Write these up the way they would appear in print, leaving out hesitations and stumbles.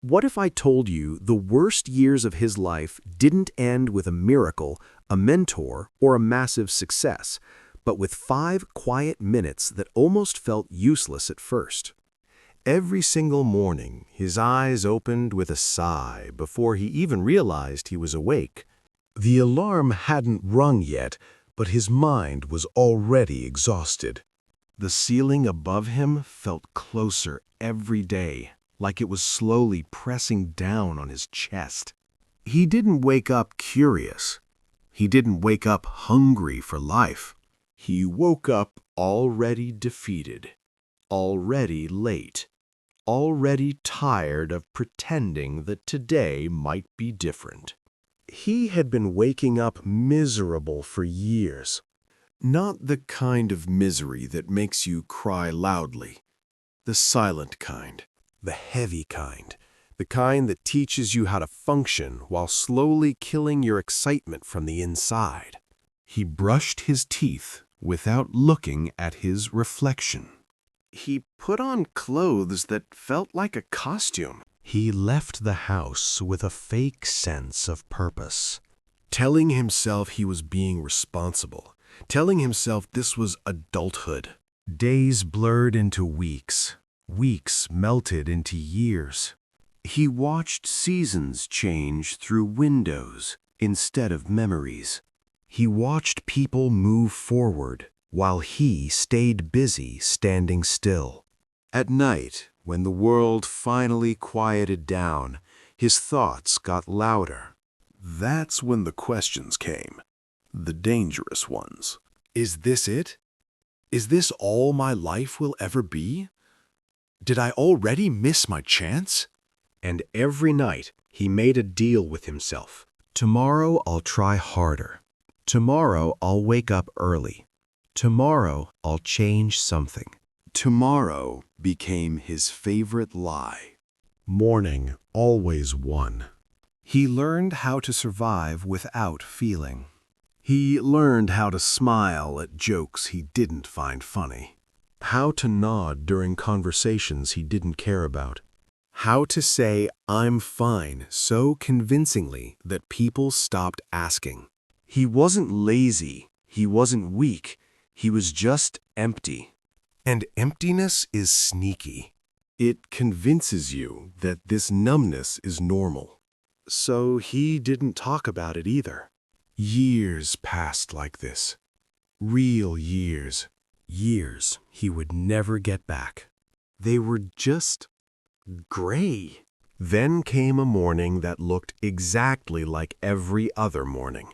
What if I told you the worst years of his life didn't end with a miracle, a mentor, or a massive success, but with 5 quiet minutes that almost felt useless at first? Every single morning, his eyes opened with a sigh before he even realized he was awake. The alarm hadn't rung yet, but his mind was already exhausted. The ceiling above him felt closer every day, like it was slowly pressing down on his chest. He didn't wake up curious. He didn't wake up hungry for life. He woke up already defeated, already late, already tired of pretending that today might be different. He had been waking up miserable for years. Not the kind of misery that makes you cry loudly. The silent kind. The heavy kind. The kind that teaches you how to function while slowly killing your excitement from the inside. He brushed his teeth without looking at his reflection. He put on clothes that felt like a costume. He left the house with a fake sense of purpose, telling himself he was being responsible, telling himself this was adulthood. Days blurred into weeks. Weeks melted into years. He watched seasons change through windows instead of memories. He watched people move forward while he stayed busy standing still. At night, when the world finally quieted down, his thoughts got louder. That's when the questions came, the dangerous ones. Is this it? Is this all my life will ever be? Did I already miss my chance? And every night, he made a deal with himself. Tomorrow I'll try harder. Tomorrow I'll wake up early. Tomorrow I'll change something. Tomorrow became his favorite lie. Morning always won. He learned how to survive without feeling. He learned how to smile at jokes he didn't find funny. How to nod during conversations he didn't care about. How to say, "I'm fine," so convincingly that people stopped asking. He wasn't lazy. He wasn't weak. He was just empty. And emptiness is sneaky. It convinces you that this numbness is normal. So he didn't talk about it either. Years passed like this. Real years. Years he would never get back. They were just gray. Then came a morning that looked exactly like every other morning.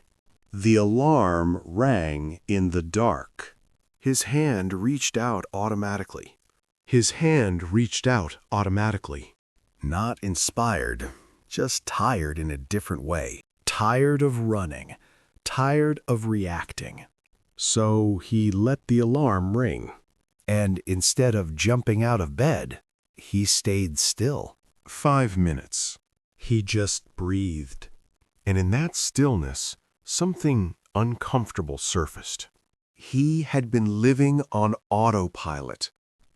The alarm rang in the dark. His hand reached out automatically. His hand reached out automatically. Not inspired, just tired in a different way. Tired of running. Tired of reacting. So he let the alarm ring. And instead of jumping out of bed, he stayed still. 5 minutes. He just breathed. And in that stillness, something uncomfortable surfaced. He had been living on autopilot.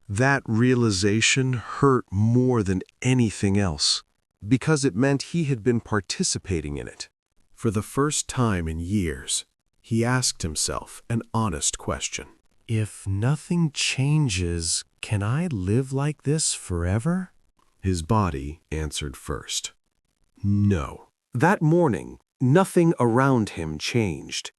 That realization hurt more than anything else, because it meant he had been participating in it. For the first time in years, he asked himself an honest question. If nothing changes, can I live like this forever? His body answered first. No. That morning, nothing around him changed,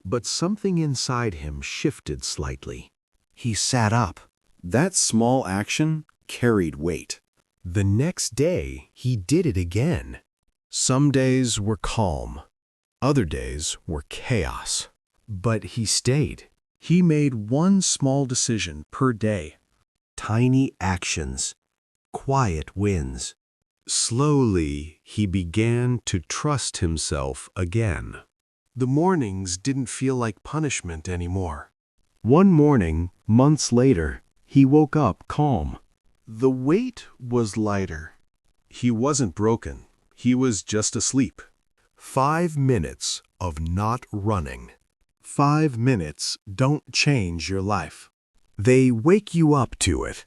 but something inside him shifted slightly. He sat up. That small action carried weight. The next day, he did it again. Some days were calm. Other days were chaos. But he stayed. He made one small decision per day. Tiny actions. Quiet wins. Slowly, he began to trust himself again. The mornings didn't feel like punishment anymore. One morning, months later, he woke up calm. The weight was lighter. He wasn't broken. He was just asleep. 5 minutes of not running. 5 minutes don't change your life. They wake you up to it.